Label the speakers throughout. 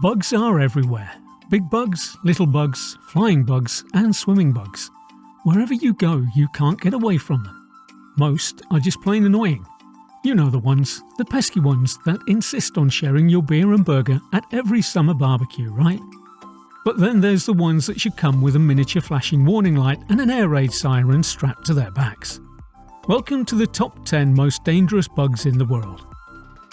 Speaker 1: Bugs are everywhere. Big bugs, little bugs, flying bugs and swimming bugs. Wherever you go, you can't get away from them. Most are just plain annoying. You know the ones, the pesky ones that insist on sharing your beer and burger at every summer barbecue, right? But then there's the ones that should come with a miniature flashing warning light and an air raid siren strapped to their backs. Welcome to the top 10 most dangerous bugs in the world.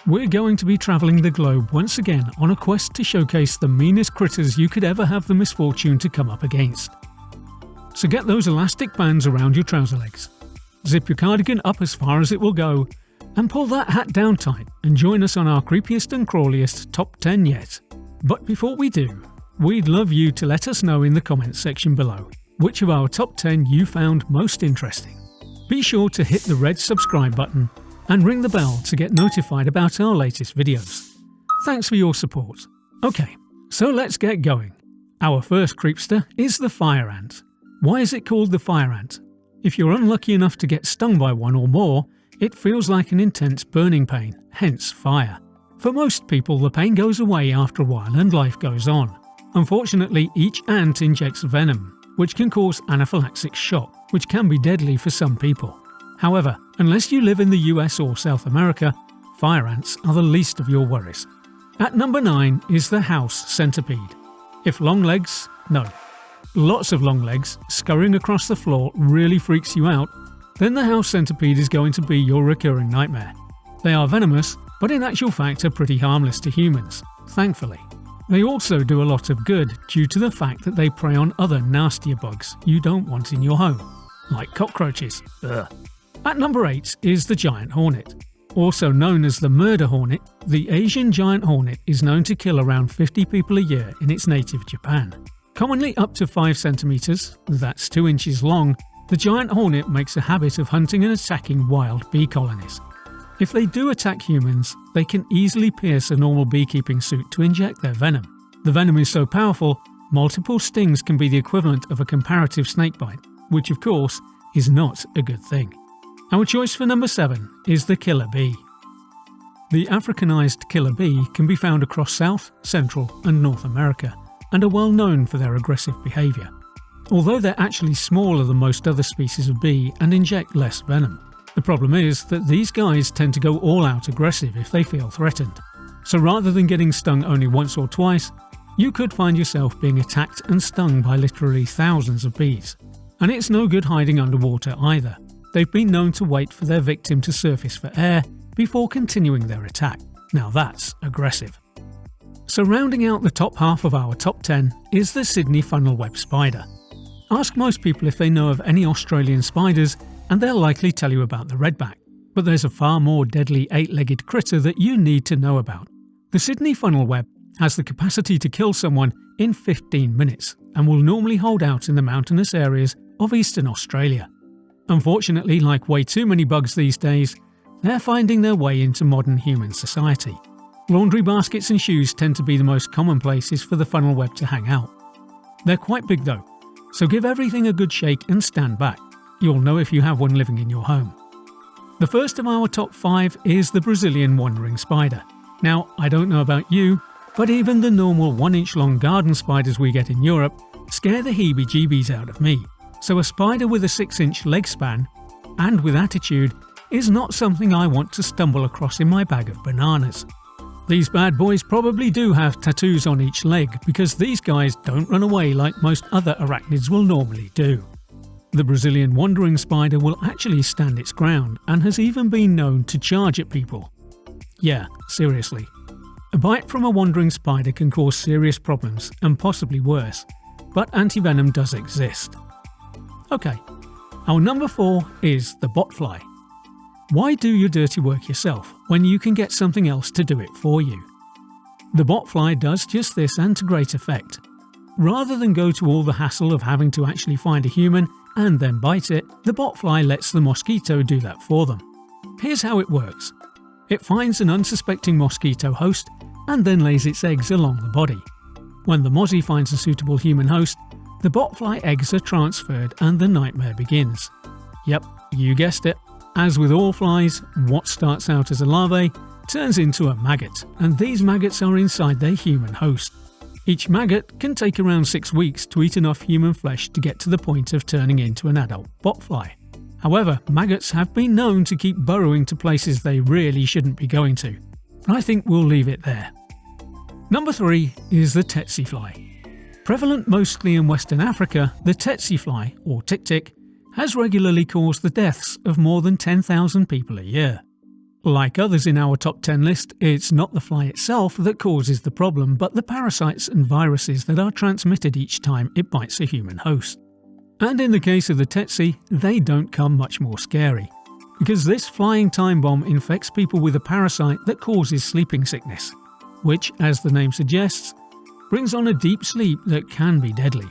Speaker 1: We're going to be travelling the globe once again on a quest to showcase the meanest critters you could ever have the misfortune to come up against. So get those elastic bands around your trouser legs, zip your cardigan up as far as it will go, and pull that hat down tight and join us on our creepiest and crawliest top 10 yet. But before we do, we'd love you to let us know in the comments section below which of our top 10 you found most interesting. Be sure to hit the red subscribe button and ring the bell to get notified about our latest videos. Thanks for your support. Okay, so let's get going. Our first creepster is the fire ant. Why is it called the fire ant? If you're unlucky enough to get stung by one or more, it feels like an intense burning pain, hence fire. For most people, the pain goes away after a while and life goes on. Unfortunately, each ant injects venom, which can cause anaphylactic shock, which can be deadly for some people. However, unless you live in the US or South America, fire ants are the least of your worries. At number 9 is the house centipede. If long legs, no. Lots of long legs scurrying across the floor really freaks you out, then the house centipede is going to be your recurring nightmare. They are venomous, but in actual fact are pretty harmless to humans, thankfully. They also do a lot of good due to the fact that they prey on other nastier bugs you don't want in your home, like cockroaches. Ugh. At number 8 is the giant hornet. Also known as the murder hornet, the Asian giant hornet is known to kill around 50 people a year in its native Japan. Commonly up to 5 centimeters, that's 2 inches long, the giant hornet makes a habit of hunting and attacking wild bee colonies. If they do attack humans, they can easily pierce a normal beekeeping suit to inject their venom. The venom is so powerful, multiple stings can be the equivalent of a comparative snakebite, which of course is not a good thing. Our choice for number 7 is the killer bee. The Africanized killer bee can be found across South, Central and North America and are well known for their aggressive behaviour. Although they're actually smaller than most other species of bee and inject less venom. The problem is that these guys tend to go all out aggressive if they feel threatened. So rather than getting stung only once or twice, you could find yourself being attacked and stung by literally thousands of bees. And it's no good hiding underwater either. They've been known to wait for their victim to surface for air before continuing their attack. Now that's aggressive. So rounding out the top half of our top 10 is the Sydney funnel web spider. Ask most people if they know of any Australian spiders and they'll likely tell you about the redback. But there's a far more deadly 8-legged critter that you need to know about. The Sydney funnel web has the capacity to kill someone in 15 minutes and will normally hold out in the mountainous areas of eastern Australia. Unfortunately, like way too many bugs these days, they're finding their way into modern human society. Laundry baskets and shoes tend to be the most common places for the funnel web to hang out. They're quite big though, so give everything a good shake and stand back. You'll know if you have one living in your home. The first of our top 5 is the Brazilian wandering spider. Now, I don't know about you, but even the normal 1-inch long garden spiders we get in Europe scare the heebie-jeebies out of me. So a spider with a 6-inch leg span, and with attitude, is not something I want to stumble across in my bag of bananas. These bad boys probably do have tattoos on each leg because these guys don't run away like most other arachnids will normally do. The Brazilian wandering spider will actually stand its ground and has even been known to charge at people. Yeah, seriously. A bite from a wandering spider can cause serious problems and possibly worse, but antivenom does exist. Okay, our number 4 is the botfly. Why do your dirty work yourself when you can get something else to do it for you? The botfly does just this and to great effect. Rather than go to all the hassle of having to actually find a human and then bite it, the botfly lets the mosquito do that for them. Here's how it works. It finds an unsuspecting mosquito host and then lays its eggs along the body. When the mozzie finds a suitable human host, the botfly eggs are transferred and the nightmare begins. Yep, you guessed it. As with all flies, what starts out as a larvae turns into a maggot, and these maggots are inside their human host. Each maggot can take around 6 weeks to eat enough human flesh to get to the point of turning into an adult botfly. However, maggots have been known to keep burrowing to places they really shouldn't be going to. But I think we'll leave it there. Number 3 is the tsetse fly. Prevalent mostly in Western Africa, the tsetse fly, or tick-tick, has regularly caused the deaths of more than 10,000 people a year. Like others in our top 10 list, it's not the fly itself that causes the problem, but the parasites and viruses that are transmitted each time it bites a human host. And in the case of the tsetse, they don't come much more scary, because this flying time bomb infects people with a parasite that causes sleeping sickness, which, as the name suggests, brings on a deep sleep that can be deadly.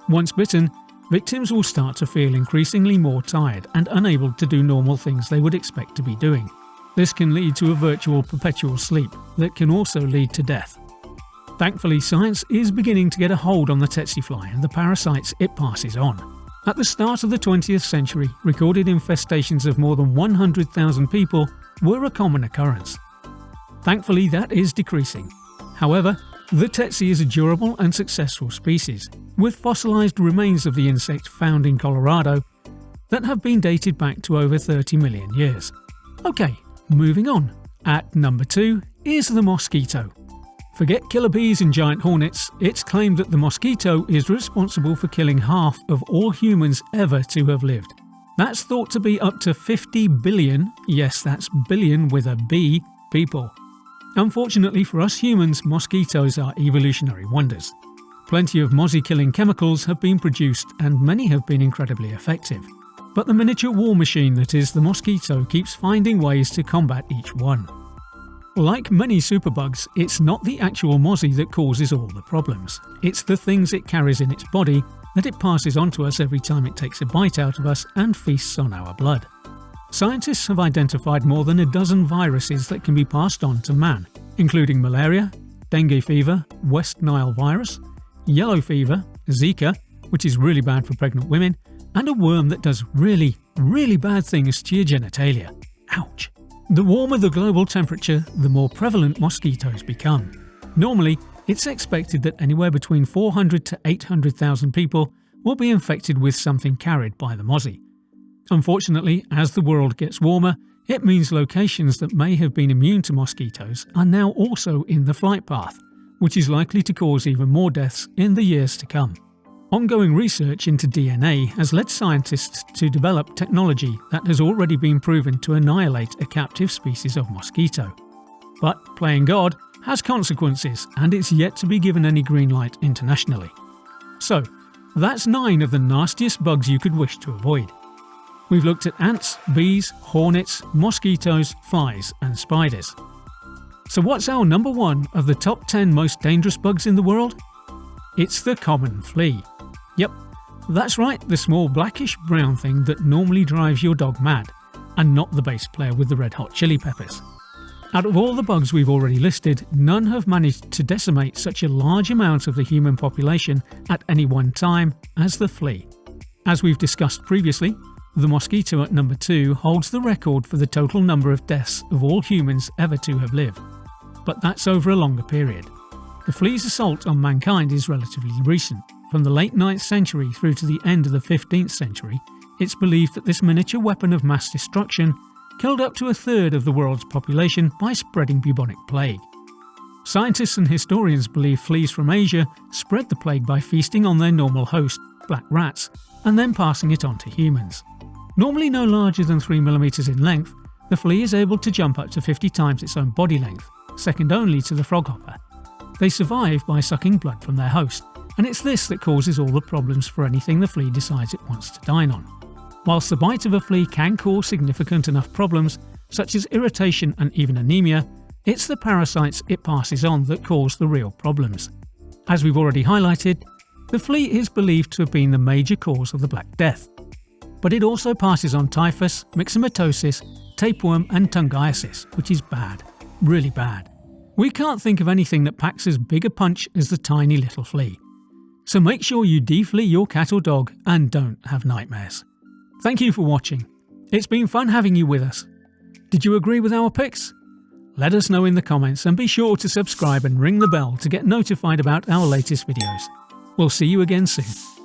Speaker 1: Once bitten, victims will start to feel increasingly more tired and unable to do normal things they would expect to be doing. This can lead to a virtual perpetual sleep that can also lead to death. Thankfully, science is beginning to get a hold on the tsetse fly and the parasites it passes on. At the start of the 20th century, recorded infestations of more than 100,000 people were a common occurrence. Thankfully, that is decreasing. However, the tsetse is a durable and successful species, with fossilized remains of the insect found in Colorado that have been dated back to over 30 million years. Okay, moving on. At number 2 is the mosquito. Forget killer bees and giant hornets, it's claimed that the mosquito is responsible for killing half of all humans ever to have lived. That's thought to be up to 50 billion, yes that's billion with a B, people. Unfortunately for us humans, mosquitoes are evolutionary wonders. Plenty of mozzie-killing chemicals have been produced and many have been incredibly effective. But the miniature war machine that is the mosquito keeps finding ways to combat each one. Like many superbugs, it's not the actual mozzie that causes all the problems. It's the things it carries in its body that it passes on to us every time it takes a bite out of us and feasts on our blood. Scientists have identified more than a dozen viruses that can be passed on to man, including malaria, dengue fever, West Nile virus, yellow fever, Zika, which is really bad for pregnant women, and a worm that does really, really bad things to your genitalia. Ouch. The warmer the global temperature, the more prevalent mosquitoes become. Normally, it's expected that anywhere between 400 to 800,000 people will be infected with something carried by the mozzie. Unfortunately, as the world gets warmer, it means locations that may have been immune to mosquitoes are now also in the flight path, which is likely to cause even more deaths in the years to come. Ongoing research into DNA has led scientists to develop technology that has already been proven to annihilate a captive species of mosquito. But playing God has consequences, and it's yet to be given any green light internationally. So, that's 9 of the nastiest bugs you could wish to avoid. We've looked at ants, bees, hornets, mosquitoes, flies and spiders. So what's our number 1 of the top 10 most dangerous bugs in the world? It's the common flea. Yep, that's right, the small blackish brown thing that normally drives your dog mad, and not the bass player with the red hot chili peppers. Out of all the bugs we've already listed, none have managed to decimate such a large amount of the human population at any one time as the flea. As we've discussed previously, the mosquito at number 2 holds the record for the total number of deaths of all humans ever to have lived. But that's over a longer period. The flea's assault on mankind is relatively recent. From the late 9th century through to the end of the 15th century, it's believed that this miniature weapon of mass destruction killed up to 1/3 of the world's population by spreading bubonic plague. Scientists and historians believe fleas from Asia spread the plague by feasting on their normal host, black rats, and then passing it on to humans. Normally no larger than 3 mm in length, the flea is able to jump up to 50 times its own body length, second only to the froghopper. They survive by sucking blood from their host, and it's this that causes all the problems for anything the flea decides it wants to dine on. Whilst the bite of a flea can cause significant enough problems, such as irritation and even anemia, it's the parasites it passes on that cause the real problems. As we've already highlighted, the flea is believed to have been the major cause of the Black Death. But it also passes on typhus, myxomatosis, tapeworm and tungiasis, which is bad, really bad. We can't think of anything that packs as big a punch as the tiny little flea. So make sure you de-flea your cat or dog and don't have nightmares. Thank you for watching. It's been fun having you with us. Did you agree with our picks? Let us know in the comments and be sure to subscribe and ring the bell to get notified about our latest videos. We'll see you again soon.